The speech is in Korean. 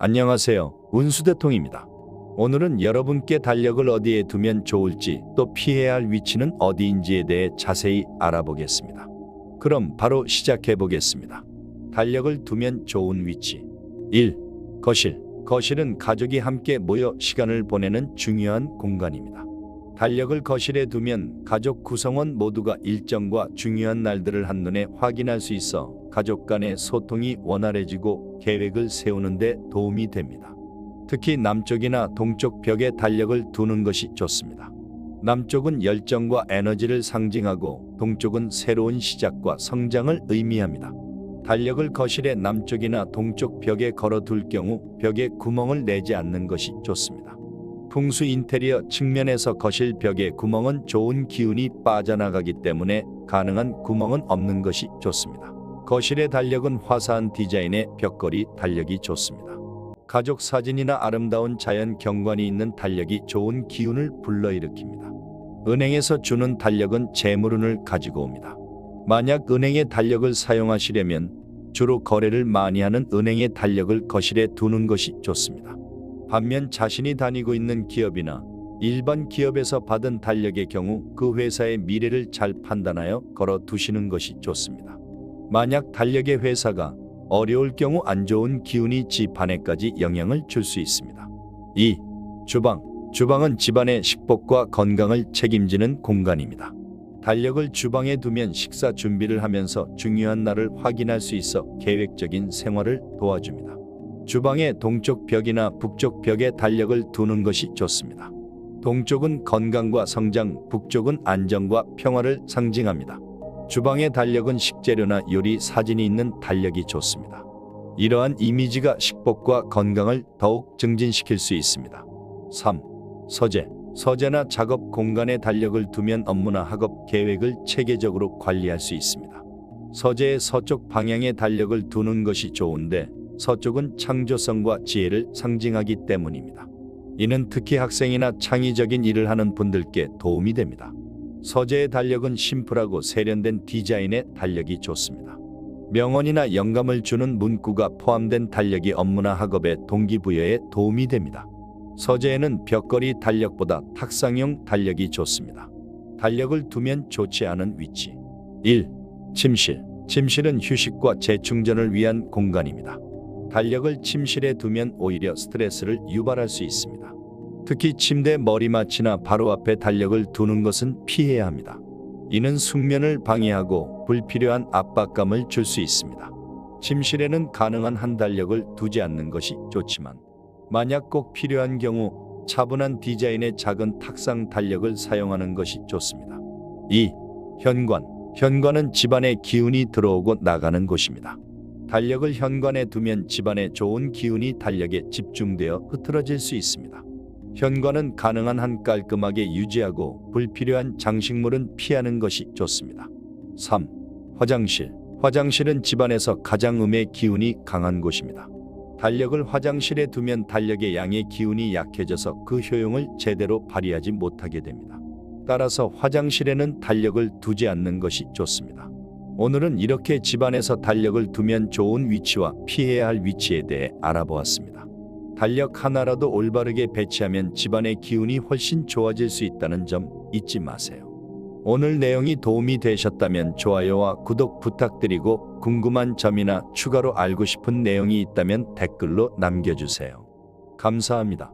안녕하세요. 운수대통입니다. 오늘은 여러분께 달력을 어디에 두면 좋을지 또 피해야 할 위치는 어디인지에 대해 자세히 알아보겠습니다. 그럼 바로 시작해 보겠습니다. 달력을 두면 좋은 위치. 1. 거실. 거실은 가족이 함께 모여 시간을 보내는 중요한 공간입니다. 달력을 거실에 두면 가족 구성원 모두가 일정과 중요한 날들을 한눈에 확인할 수 있어 가족 간의 소통이 원활해지고 계획을 세우는 데 도움이 됩니다. 특히 남쪽이나 동쪽 벽에 달력을 두는 것이 좋습니다. 남쪽은 열정과 에너지를 상징하고 동쪽은 새로운 시작과 성장을 의미합니다. 달력을 거실의 남쪽이나 동쪽 벽에 걸어둘 경우 벽에 구멍을 내지 않는 것이 좋습니다. 풍수 인테리어 측면에서 거실 벽에 구멍은 좋은 기운이 빠져나가기 때문에 가능한 구멍은 없는 것이 좋습니다. 거실의 달력은 화사한 디자인의 벽걸이 달력이 좋습니다. 가족 사진이나 아름다운 자연 경관이 있는 달력이 좋은 기운을 불러일으킵니다. 은행에서 주는 달력은 재물운을 가지고 옵니다. 만약 은행의 달력을 사용하시려면 주로 거래를 많이 하는 은행의 달력을 거실에 두는 것이 좋습니다. 반면 자신이 다니고 있는 기업이나 일반 기업에서 받은 달력의 경우 그 회사의 미래를 잘 판단하여 걸어 두시는 것이 좋습니다. 만약 달력의 회사가 어려울 경우 안 좋은 기운이 집 안에까지 영향을 줄 수 있습니다. 2. 주방. 주방은 집안의 식복과 건강을 책임지는 공간입니다. 달력을 주방에 두면 식사 준비를 하면서 중요한 날을 확인할 수 있어 계획적인 생활을 도와줍니다. 주방의 동쪽 벽이나 북쪽 벽에 달력을 두는 것이 좋습니다. 동쪽은 건강과 성장, 북쪽은 안정과 평화를 상징합니다. 주방의 달력은 식재료나 요리 사진이 있는 달력이 좋습니다. 이러한 이미지가 식복과 건강을 더욱 증진시킬 수 있습니다. 3. 서재. 서재나 작업 공간에 달력을 두면 업무나 학업 계획을 체계적으로 관리할 수 있습니다. 서재의 서쪽 방향에 달력을 두는 것이 좋은데 서쪽은 창조성과 지혜를 상징하기 때문입니다. 이는 특히 학생이나 창의적인 일을 하는 분들께 도움이 됩니다. 서재의 달력은 심플하고 세련된 디자인의 달력이 좋습니다. 명언이나 영감을 주는 문구가 포함된 달력이 업무나 학업의 동기부여에 도움이 됩니다. 서재에는 벽걸이 달력보다 탁상용 달력이 좋습니다. 달력을 두면 좋지 않은 위치. 1. 침실. 침실은 휴식과 재충전을 위한 공간입니다. 달력을 침실에 두면 오히려 스트레스를 유발할 수 있습니다. 특히 침대 머리맡이나 바로 앞에 달력을 두는 것은 피해야 합니다. 이는 숙면을 방해하고 불필요한 압박감을 줄 수 있습니다. 침실에는 가능한 한 달력을 두지 않는 것이 좋지만 만약 꼭 필요한 경우 차분한 디자인의 작은 탁상 달력을 사용하는 것이 좋습니다. 2. 현관. 현관은 집안에 기운이 들어오고 나가는 곳입니다. 달력을 현관에 두면 집안에 좋은 기운이 달력에 집중되어 흐트러질 수 있습니다. 현관은 가능한 한 깔끔하게 유지하고 불필요한 장식물은 피하는 것이 좋습니다. 3. 화장실. 화장실은 집안에서 가장 음의 기운이 강한 곳입니다. 달력을 화장실에 두면 달력의 양의 기운이 약해져서 그 효용을 제대로 발휘하지 못하게 됩니다. 따라서 화장실에는 달력을 두지 않는 것이 좋습니다. 오늘은 이렇게 집안에서 달력을 두면 좋은 위치와 피해야 할 위치에 대해 알아보았습니다. 달력 하나라도 올바르게 배치하면 집안의 기운이 훨씬 좋아질 수 있다는 점 잊지 마세요. 오늘 내용이 도움이 되셨다면 좋아요와 구독 부탁드리고 궁금한 점이나 추가로 알고 싶은 내용이 있다면 댓글로 남겨주세요. 감사합니다.